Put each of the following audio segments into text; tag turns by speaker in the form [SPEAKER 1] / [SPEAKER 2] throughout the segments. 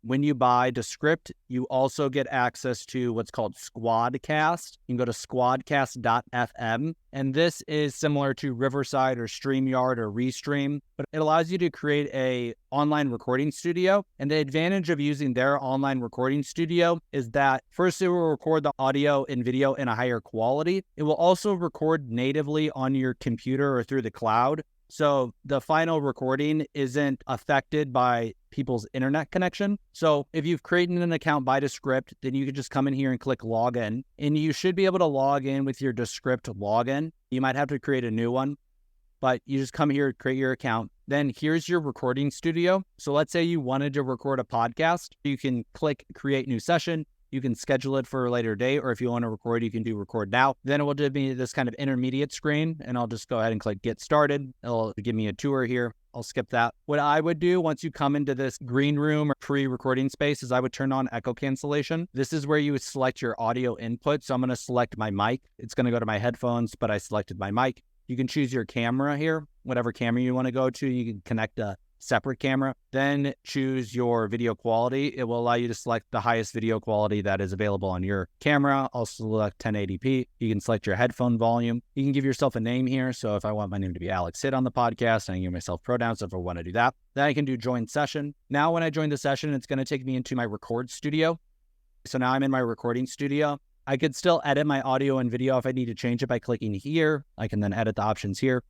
[SPEAKER 1] when you buy Descript, you also get access to what's called SquadCast. You can go to squadcast.fm, and this is similar to Riverside or StreamYard or Restream, but it allows you to create a online recording studio. And the advantage of using their online recording studio is that first, it will record the audio and video in a higher quality. It will also record natively on your computer or through the cloud. So the final recording isn't affected by people's internet connection. So if you've created an account by Descript, then you can just come in here and click login, and you should be able to log in with your Descript login. You might have to create a new one, but you just come here, create your account. Then here's your recording studio. So let's say you wanted to record a podcast. You can click create new session. You can schedule it for a later date, or if you want to record, you can do record now. Then it will give me this kind of intermediate screen, and I'll just go ahead and click get started. It'll give me a tour here. I'll skip that. What I would do once you come into this green room or pre-recording space is I would turn on echo cancellation. This is where you would select your audio input. So I'm going to select my mic. It's going to go to my headphones, but I selected my mic. You can choose your camera here, whatever camera you want to go to. You can connect a separate camera, then choose your video quality. It will allow you to select the highest video quality that is available on your camera. I'll select 1080p. You can select your headphone volume. You can give yourself a name here. So if I want my name to be Alex Hitt on the podcast, I can give myself pronouns if I want to do that. Then I can do join session. Now, when I join the session, it's going to take me into my record studio. So now I'm in my recording studio. I could still edit my audio and video if I need to change it by clicking here. I can then edit the options here.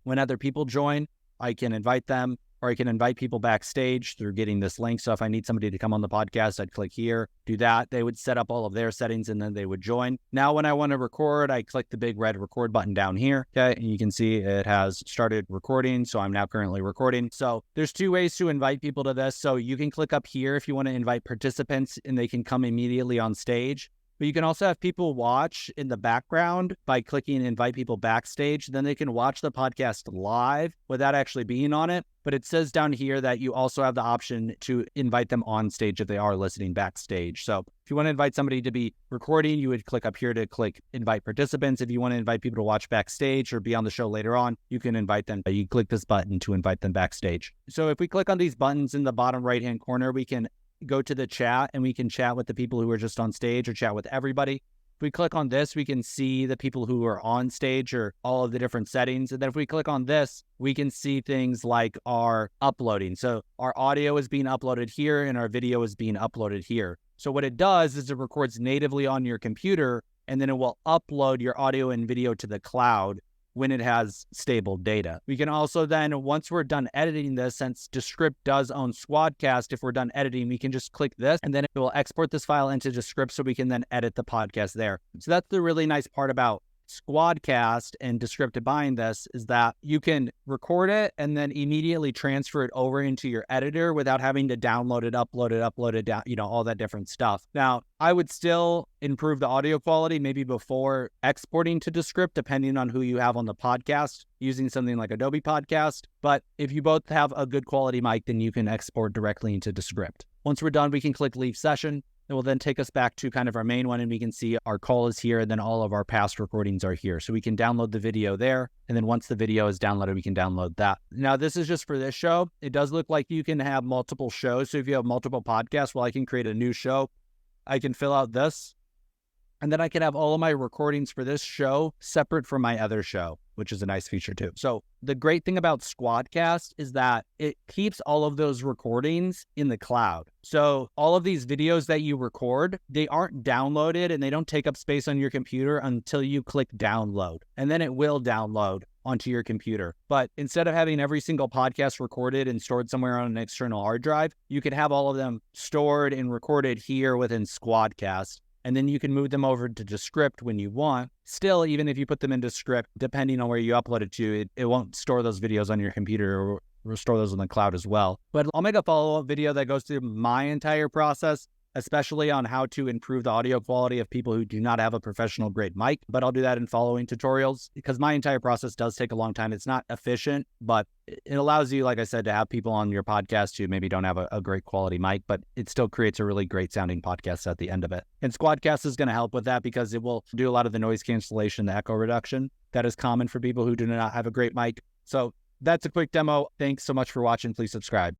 [SPEAKER 1] When other people join, I can invite them, or I can invite people backstage through getting this link. So if I need somebody to come on the podcast, I'd click here, do that. They would set up all of their settings, and then they would join. Now, when I want to record, I click the big red record button down here. Okay. And you can see it has started recording. So I'm now currently recording. So there's two ways to invite people to this. So you can click up here if you want to invite participants, and they can come immediately on stage. But you can also have people watch in the background by clicking invite people backstage. Then they can watch the podcast live without actually being on it. But it says down here that you also have the option to invite them on stage if they are listening backstage. So if you want to invite somebody to be recording, you would click up here to click invite participants. If you want to invite people to watch backstage or be on the show later on, you can invite them. You click this button to invite them backstage. So if we click on these buttons in the bottom right-hand corner, we can go to the chat, and we can chat with the people who are just on stage or chat with everybody. If we click on this, we can see the people who are on stage or all of the different settings. And then if we click on this, we can see things like our uploading. So our audio is being uploaded here and our video is being uploaded here. So what it does is it records natively on your computer, and then it will upload your audio and video to the cloud when it has stable data. We can also then, once we're done editing this, since Descript does own SquadCast, if we're done editing, we can just click this, and then it will export this file into Descript so we can then edit the podcast there. So that's the really nice part about SquadCast and Descript buying this, is that you can record it and then immediately transfer it over into your editor without having to download it, upload it down, all that different stuff. Now, I would still improve the audio quality maybe before exporting to Descript, depending on who you have on the podcast, using something like Adobe Podcast. But if you both have a good quality mic, then you can export directly into Descript. Once we're done, we can click leave session. It will then take us back to kind of our main one, and we can see our call is here, and then all of our past recordings are here. So we can download the video there, and then once the video is downloaded, we can download that. Now, this is just for this show. It does look like you can have multiple shows. So if you have multiple podcasts, well, I can create a new show. I can fill out this, and then I can have all of my recordings for this show separate from my other show, which is a nice feature too. So the great thing about SquadCast is that it keeps all of those recordings in the cloud. So all of these videos that you record, they aren't downloaded and they don't take up space on your computer until you click download. And then it will download onto your computer. But instead of having every single podcast recorded and stored somewhere on an external hard drive, you can have all of them stored and recorded here within SquadCast. And then you can move them over to Descript when you want. Still, even if you put them into Descript, depending on where you upload it to, it won't store those videos on your computer or restore those on the cloud as well. But I'll make a follow-up video that goes through my entire process, especially on how to improve the audio quality of people who do not have a professional grade mic. But I'll do that in following tutorials because my entire process does take a long time. It's not efficient, but it allows you, like I said, to have people on your podcast who maybe don't have a great quality mic, but it still creates a really great sounding podcast at the end of it. And SquadCast is going to help with that because it will do a lot of the noise cancellation, the echo reduction that is common for people who do not have a great mic. So that's a quick demo. Thanks so much for watching. Please subscribe.